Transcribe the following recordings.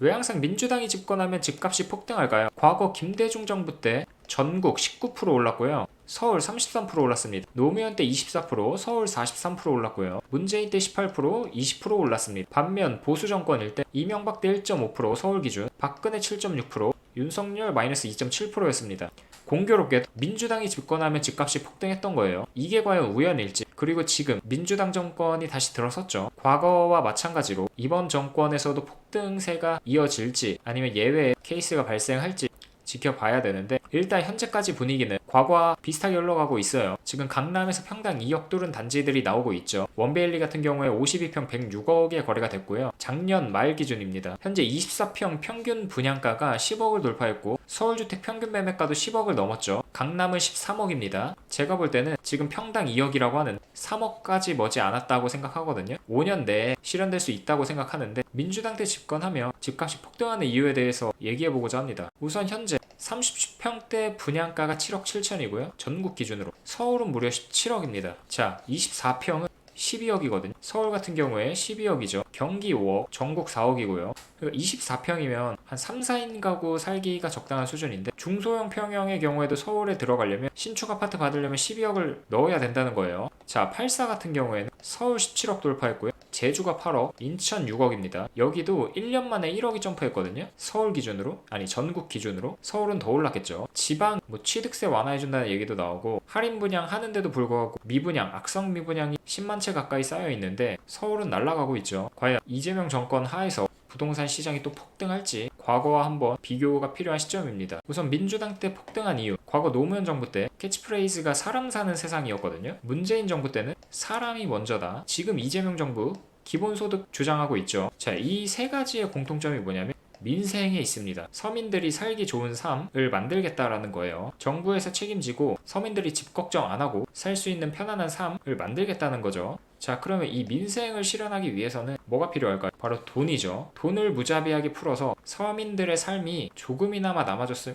왜 항상 민주당이 집권하면 집값이 폭등할까요? 과거 김대중 정부 때 전국 19% 올랐고요. 서울 33% 올랐습니다. 노무현 때 24%, 서울 43% 올랐고요. 문재인 때 18%, 20% 올랐습니다. 반면 보수 정권일 때 이명박 때 1.5%, 서울 기준, 박근혜 7.6%, 윤석열 마이너스 2.7%였습니다. 공교롭게도 민주당이 집권하면 집값이 폭등했던 거예요. 이게 과연 우연일지, 그리고 지금 민주당 정권이 다시 들어섰죠. 과거와 마찬가지로 이번 정권에서도 폭등세가 이어질지 아니면 예외의 케이스가 발생할지 지켜봐야 되는데, 일단 현재까지 분위기는 과거와 비슷하게 흘러가고 있어요. 지금 강남에서 평당 2억 뚫은 단지들이 나오고 있죠. 원베일리 같은 경우에 52평 106억에 거래가 됐고요. 작년 말 기준입니다. 현재 24평 평균 분양가가 10억을 돌파했고 서울주택 평균 매매가도 10억을 넘었죠. 강남은 13억입니다. 제가 볼 때는 지금 평당 2억이라고 하는 3억까지 머지 않았다고 생각하거든요. 5년 내에 실현될 수 있다고 생각하는데, 민주당 때 집권하며 집값이 폭등하는 이유에 대해서 얘기해보고자 합니다. 우선 현재 30평대 분양가가 7억 7천이고요. 전국 기준으로. 서울은 무려 17억입니다. 자, 24평은 12억이거든요. 서울 같은 경우에 12억이죠. 경기 5억, 전국 4억이고요. 24평이면 한 3, 4인 가구 살기가 적당한 수준인데, 중소형 평형의 경우에도 서울에 들어가려면 신축 아파트 받으려면 12억을 넣어야 된다는 거예요. 자, 84 같은 경우에는 서울 17억 돌파했고요. 제주가 8억, 인천 6억입니다. 여기도 1년 만에 1억이 점프했거든요. 서울 기준으로, 아니 전국 기준으로. 서울은 더 올랐겠죠. 지방 취득세 완화해준다는 얘기도 나오고, 할인 분양 하는데도 불구하고 미분양, 악성 미분양이 10만 채 가까이 쌓여 있는데 서울은 날아가고 있죠. 과연 이재명 정권 하에서 부동산 시장이 또 폭등할지 과거와 한번 비교가 필요한 시점입니다. 우선 민주당 때 폭등한 이유, 과거 노무현 정부 때 캐치프레이즈가 사람 사는 세상이었거든요. 문재인 정부 때는 사람이 먼저다. 지금 이재명 정부 기본소득 주장하고 있죠. 자, 이 세 가지의 공통점이 뭐냐면 민생에 있습니다. 서민들이 살기 좋은 삶을 만들겠다라는 거예요. 정부에서 책임지고 서민들이 집 걱정 안 하고 살 수 있는 편안한 삶을 만들겠다는 거죠. 자, 그러면 이 민생을 실현하기 위해서는 뭐가 필요할까요? 바로 돈이죠. 돈을 무자비하게 풀어서 서민들의 삶이 조금이나마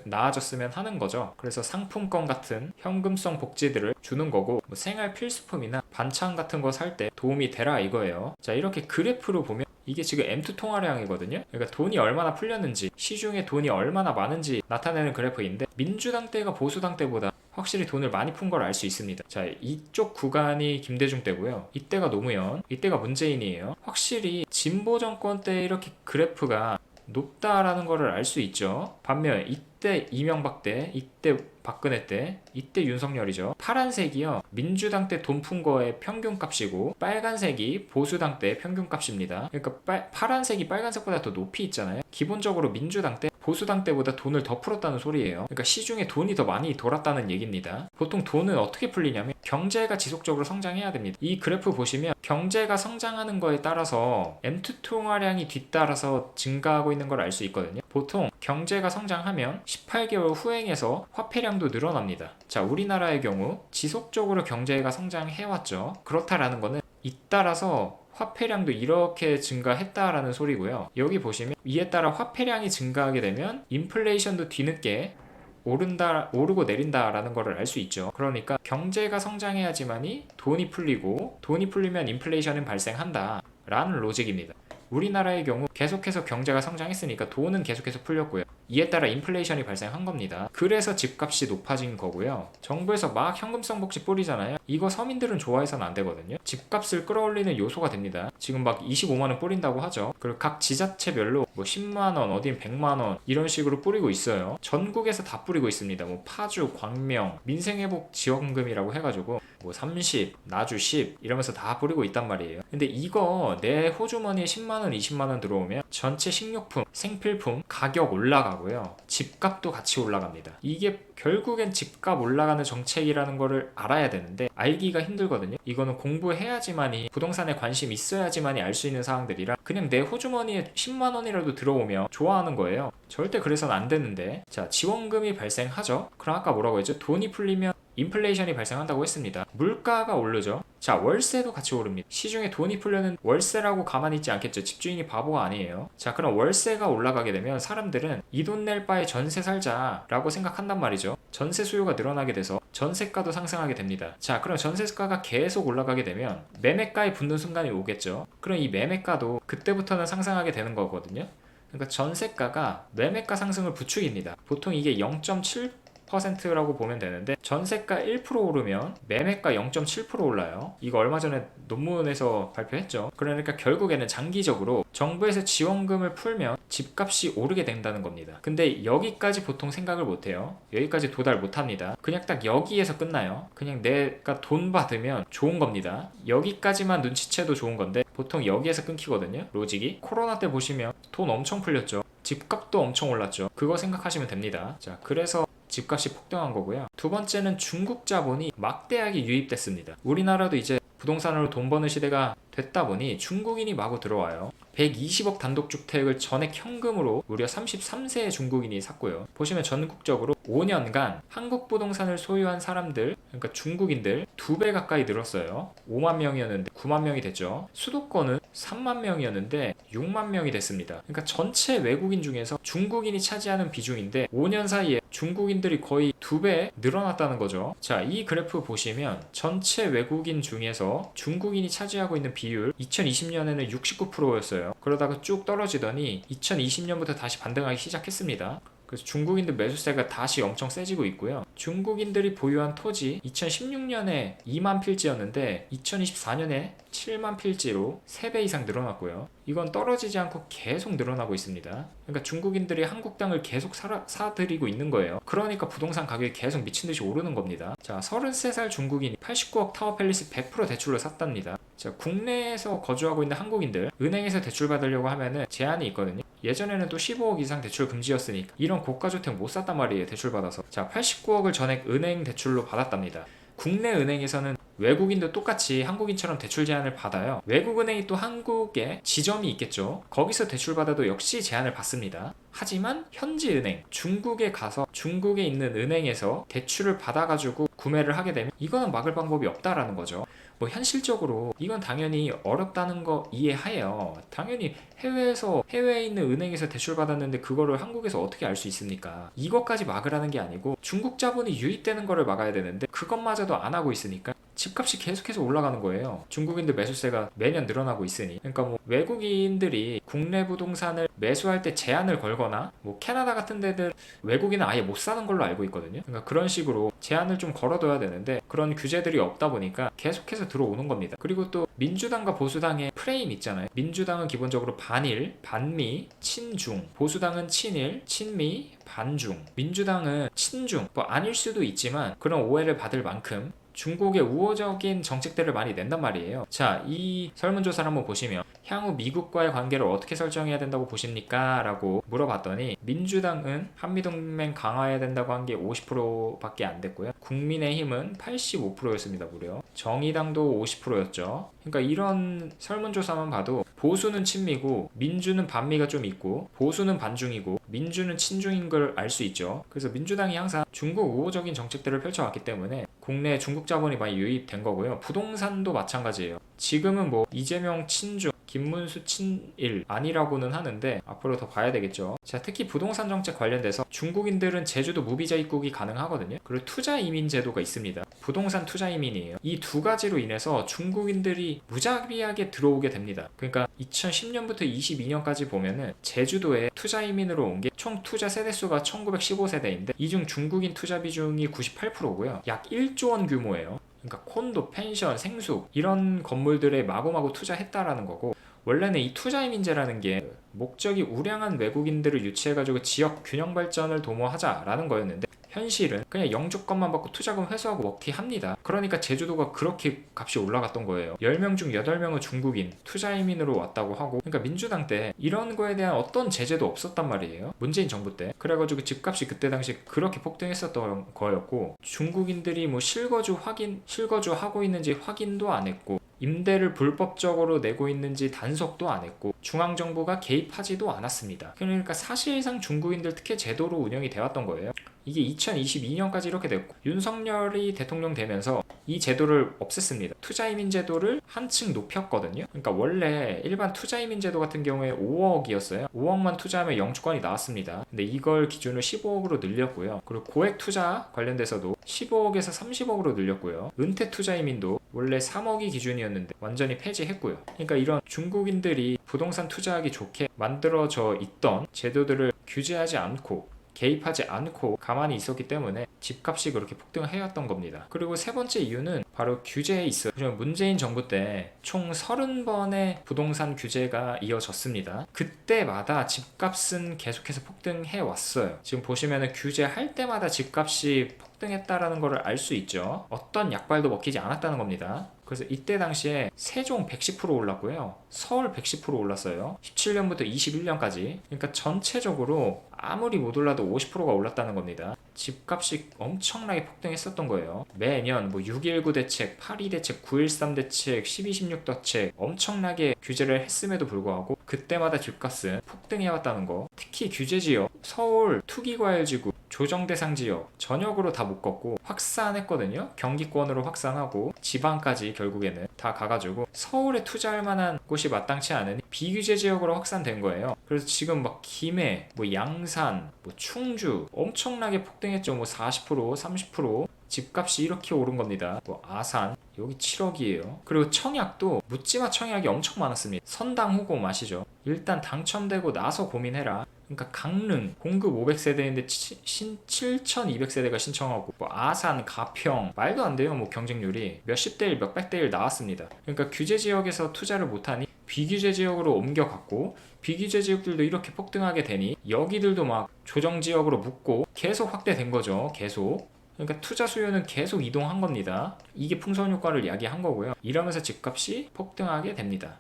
나아졌으면 하는 거죠. 그래서 상품권 같은 현금성 복지들을 주는 거고, 생활 필수품이나 반찬 같은 거 살 때 도움이 되라 이거예요. 자, 이렇게 그래프로 보면 이게 지금 M2 통화량이거든요. 그러니까 돈이 얼마나 풀렸는지, 시중에 돈이 얼마나 많은지 나타내는 그래프인데, 민주당 때가 보수당 때보다 확실히 돈을 많이 푼 걸 알 수 있습니다. 자, 이쪽 구간이 김대중 때고요. 이때가 노무현, 이때가 문재인이에요. 확실히 진보 정권 때 이렇게 그래프가 높다라는 거를 알 수 있죠. 반면 이때 이명박 때, 이때 박근혜 때, 이때 윤석열이죠. 파란색이요, 민주당 때 돈 푼 거의 평균값이고, 빨간색이 보수당 때 평균값입니다. 그러니까 파란색이 빨간색보다 더 높이 있잖아요. 기본적으로 민주당 때 보수당 때보다 돈을 더 풀었다는 소리예요. 그러니까 시중에 돈이 더 많이 돌았다는 얘기입니다. 보통 돈은 어떻게 풀리냐면 경제가 지속적으로 성장해야 됩니다. 이 그래프 보시면 경제가 성장하는 거에 따라서 M2 통화량이 뒤따라서 증가하고 있는 걸 알 수 있거든요. 보통 경제가 성장하면 18개월 후행해서 화폐량도 늘어납니다. 자, 우리나라의 경우 지속적으로 경제가 성장해왔죠. 그렇다라는 거는 잇따라서 화폐량도 이렇게 증가했다라는 소리고요. 여기 보시면 이에 따라 화폐량이 증가하게 되면 인플레이션도 뒤늦게 오르고 내린다라는 것을 알 수 있죠. 그러니까 경제가 성장해야지만이 돈이 풀리고, 돈이 풀리면 인플레이션은 발생한다 라는 로직입니다. 우리나라의 경우 계속해서 경제가 성장했으니까 돈은 계속해서 풀렸고요. 이에 따라 인플레이션이 발생한 겁니다. 그래서 집값이 높아진 거고요. 정부에서 막 현금성 복지 뿌리잖아요. 이거 서민들은 좋아해서는 안 되거든요. 집값을 끌어올리는 요소가 됩니다. 지금 막 25만원 뿌린다고 하죠. 그리고 각 지자체별로 뭐 10만원, 어딘 100만원 이런 식으로 뿌리고 있어요. 전국에서 다 뿌리고 있습니다. 뭐 파주, 광명, 민생회복 지원금이라고 해가지고 뭐 30, 나주 10 이러면서 다 뿌리고 있단 말이에요. 근데 이거 내 호주머니에 10만원, 20만원 들어오면 전체 식료품, 생필품 가격 올라가고요. 집값도 같이 올라갑니다. 이게 결국엔 집값 올라가는 정책이라는 거를 알아야 되는데 알기가 힘들거든요. 이거는 공부해야지만이, 부동산에 관심 있어야지만이 알 수 있는 사항들이라 그냥 내 호주머니에 10만원이라도 들어오면 좋아하는 거예요. 절대 그래서는 안 되는데, 자, 지원금이 발생하죠. 그럼 아까 뭐라고 했죠? 돈이 풀리면 인플레이션이 발생한다고 했습니다. 물가가 오르죠. 자, 월세도 같이 오릅니다. 시중에 돈이 풀려는 월세라고 가만히 있지 않겠죠. 집주인이 바보가 아니에요. 자, 그럼 월세가 올라가게 되면 사람들은 이 돈 낼 바에 전세 살자 라고 생각한단 말이죠. 전세 수요가 늘어나게 돼서 전세가도 상승하게 됩니다. 자, 그럼 전세가가 계속 올라가게 되면 매매가에 붙는 순간이 오겠죠. 그럼 이 매매가도 그때부터는 상승하게 되는 거거든요. 그러니까 전세가가 매매가 상승을 부추깁니다. 보통 이게 0.7%라고 보면 되는데 전세가 1% 오르면 매매가 0.7% 올라요. 이거 얼마 전에 논문에서 발표했죠. 그러니까 결국에는 장기적으로 정부에서 지원금을 풀면 집값이 오르게 된다는 겁니다. 근데 여기까지 보통 생각을 못해요. 여기까지 도달 못합니다. 그냥 딱 여기에서 끝나요. 그냥 내가 돈 받으면 좋은 겁니다. 여기까지만 눈치채도 좋은 건데 보통 여기에서 끊기거든요. 로직이. 코로나 때 보시면 돈 엄청 풀렸죠. 집값도 엄청 올랐죠. 그거 생각하시면 됩니다. 자, 그래서 집값이 폭등한 거고요. 두 번째는 중국 자본이 막대하게 유입됐습니다. 우리나라도 이제 부동산으로 돈 버는 시대가 됐다 보니 중국인이 마구 들어와요. 120억 단독주택을 전액 현금으로 무려 33세의 중국인이 샀고요. 보시면 전국적으로 5년간 한국 부동산을 소유한 사람들, 그러니까 중국인들 2배 가까이 늘었어요. 5만 명이었는데 9만 명이 됐죠. 수도권은 3만 명이었는데 6만 명이 됐습니다. 그러니까 전체 외국인 중에서 중국인이 차지하는 비중인데 5년 사이에 중국인들이 거의 2배 늘어났다는 거죠. 자, 이 그래프 보시면 전체 외국인 중에서 중국인이 차지하고 있는 비율 2020년에는 69%였어요. 그러다가 쭉 떨어지더니 2020년부터 다시 반등하기 시작했습니다. 그래서 중국인들 매수세가 다시 엄청 세지고 있고요. 중국인들이 보유한 토지 2016년에 2만 필지였는데 2024년에 7만 필지로 3배 이상 늘어났고요. 이건 떨어지지 않고 계속 늘어나고 있습니다. 그러니까 중국인들이 한국 땅을 계속 사들이고 있는 거예요. 그러니까 부동산 가격이 계속 미친듯이 오르는 겁니다. 자, 33살 중국인이 89억 타워팰리스 100% 대출로 샀답니다. 자, 국내에서 거주하고 있는 한국인들 은행에서 대출 받으려고 하면은 제한이 있거든요. 예전에는 또 15억 이상 대출 금지였으니까 이런 고가주택 못 샀단 말이에요. 대출 받아서. 자, 89억을 전액 은행 대출로 받았답니다. 국내 은행에서는 외국인도 똑같이 한국인처럼 대출 제한을 받아요. 외국은행이 또 한국에 지점이 있겠죠. 거기서 대출 받아도 역시 제한을 받습니다. 하지만 현지 은행, 중국에 가서 중국에 있는 은행에서 대출을 받아가지고 구매를 하게 되면 이거는 막을 방법이 없다라는 거죠. 뭐 현실적으로 이건 당연히 어렵다는 거 이해해요. 당연히 해외에 있는 은행에서 대출 받았는데 그거를 한국에서 어떻게 알 수 있습니까? 이것까지 막으라는 게 아니고 중국 자본이 유입되는 거를 막아야 되는데 그것마저도 안 하고 있으니까 집값이 계속해서 올라가는 거예요. 중국인들 매수세가 매년 늘어나고 있으니. 그러니까 뭐 외국인들이 국내 부동산을 매수할 때 제한을 걸거나 뭐 캐나다 같은 데들 외국인은 아예 못 사는 걸로 알고 있거든요. 그러니까 그런 식으로 제한을 좀 걸어둬야 되는데 그런 규제들이 없다 보니까 계속해서 들어오는 겁니다. 그리고 또 민주당과 보수당의 프레임 있잖아요. 민주당은 기본적으로 반일, 반미, 친중, 보수당은 친일, 친미, 반중. 민주당은 친중, 뭐 아닐 수도 있지만 그런 오해를 받을 만큼 중국의 우호적인 정책들을 많이 낸단 말이에요. 자, 이 설문조사를 한번 보시면 향후 미국과의 관계를 어떻게 설정해야 된다고 보십니까? 라고 물어봤더니 민주당은 한미동맹 강화해야 된다고 한 게 50%밖에 안 됐고요. 국민의힘은 85%였습니다. 무려. 정의당도 50%였죠. 그러니까 이런 설문조사만 봐도 보수는 친미고 민주는 반미가 좀 있고 보수는 반중이고 민주는 친중인 걸 알 수 있죠. 그래서 민주당이 항상 중국 우호적인 정책들을 펼쳐왔기 때문에 국내 중국 자본이 많이 유입된 거고요. 부동산도 마찬가지예요. 지금은 뭐 이재명 친중, 김문수 친일 아니라고는 하는데 앞으로 더 봐야 되겠죠. 자, 특히 부동산 정책 관련돼서 중국인들은 제주도 무비자 입국이 가능하거든요. 그리고 투자 이민 제도가 있습니다. 부동산 투자 이민이에요. 이 두 가지로 인해서 중국인들이 무자비하게 들어오게 됩니다. 그러니까 2010년부터 22년까지 보면은 제주도에 투자 이민으로 온 게 총 투자 세대수가 1915세대인데 이 중 중국인 투자 비중이 98%고요. 약 1조 원 규모예요. 그러니까 콘도, 펜션, 생수 이런 건물들에 마구마구 투자했다라는 거고 원래는 이 투자이민제라는 게 목적이 우량한 외국인들을 유치해가지고 지역 균형 발전을 도모하자라는 거였는데 현실은 그냥 영주권만 받고 투자금 회수하고 먹튀합니다. 그러니까 제주도가 그렇게 값이 올라갔던 거예요. 10명 중 8명은 중국인 투자이민으로 왔다고 하고 그러니까 민주당 때 이런 거에 대한 어떤 제재도 없었단 말이에요. 문재인 정부 때. 그래가지고 집값이 그때 당시 그렇게 폭등했었던 거였고 중국인들이 뭐 실거주하고 있는지 확인도 안 했고 임대를 불법적으로 내고 있는지 단속도 안 했고 중앙정부가 개입하지도 않았습니다. 그러니까 사실상 중국인들 특혜 제도로 운영이 되었던 거예요. 이게 2022년까지 이렇게 됐고 윤석열이 대통령 되면서 이 제도를 없앴습니다. 투자이민 제도를 한층 높였거든요. 그러니까 원래 일반 투자이민 제도 같은 경우에 5억이었어요. 5억만 투자하면 영주권이 나왔습니다. 근데 이걸 기준으로 15억으로 늘렸고요. 그리고 고액 투자 관련돼서도 15억에서 30억으로 늘렸고요. 은퇴 투자 이민도 원래 3억이 기준이었는데 완전히 폐지했고요. 그러니까 이런 중국인들이 부동산 투자하기 좋게 만들어져 있던 제도들을 규제하지 않고 개입하지 않고 가만히 있었기 때문에 집값이 그렇게 폭등해왔던 겁니다. 그리고 세 번째 이유는 바로 규제에 있어요. 문재인 정부 때 총 30번의 부동산 규제가 이어졌습니다. 그때마다 집값은 계속해서 폭등해 왔어요. 지금 보시면은 규제할 때마다 집값이 폭등했다라는 것을 알 수 있죠. 어떤 약발도 먹히지 않았다는 겁니다. 그래서 이때 당시에 세종 110% 올랐고요. 서울 110% 올랐어요. 17년부터 21년까지. 그러니까 전체적으로 아무리 못 올라도 50%가 올랐다는 겁니다. 집값이 엄청나게 폭등했었던 거예요. 매년 뭐 6.19 대책, 8.2 대책, 9.13 대책, 12.16 대책 엄청나게 규제를 했음에도 불구하고 그때마다 집값은 폭등해왔다는 거. 특히 규제지역, 서울 투기과열지구, 조정대상지역 전역으로 다 묶었고 확산했거든요. 경기권으로 확산하고 지방까지 결국에는 다 가가지고 서울에 투자할 만한 곳이 마땅치 않으니 비규제 지역으로 확산된 거예요. 그래서 지금 막 김해, 뭐 양산, 뭐 충주 엄청나게 폭등했죠. 뭐 40%, 30% 집값이 이렇게 오른 겁니다. 뭐 아산 여기 7억이에요. 그리고 청약도 묻지마 청약이 엄청 많았습니다. 선당 후고 마시죠. 일단 당첨되고 나서 고민해라. 그러니까 강릉 공급 500세대인데 7,200세대가 신청하고 뭐 아산, 가평 말도 안 돼요. 뭐 경쟁률이 몇십 대 1, 몇백 대 1 나왔습니다. 그러니까 규제 지역에서 투자를 못하니 비규제 지역으로 옮겨갔고 비규제 지역들도 이렇게 폭등하게 되니 여기들도 막 조정 지역으로 묶고 계속 확대된 거죠. 계속. 그러니까 투자 수요는 계속 이동한 겁니다. 이게 풍선 효과를 야기한 거고요. 이러면서 집값이 폭등하게 됩니다.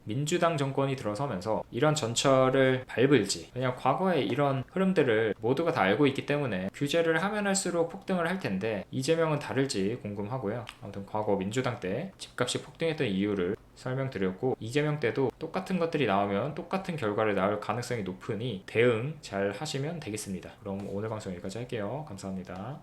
민주당 정권이 들어서면서 이런 전철을 밟을지, 왜냐면 과거에 이런 흐름들을 모두가 다 알고 있기 때문에 규제를 하면 할수록 폭등을 할 텐데 이재명은 다를지 궁금하고요. 아무튼 과거 민주당 때 집값이 폭등했던 이유를 설명드렸고 이재명 때도 똑같은 것들이 나오면 똑같은 결과를 낳을 가능성이 높으니 대응 잘 하시면 되겠습니다. 그럼 오늘 방송 여기까지 할게요. 감사합니다.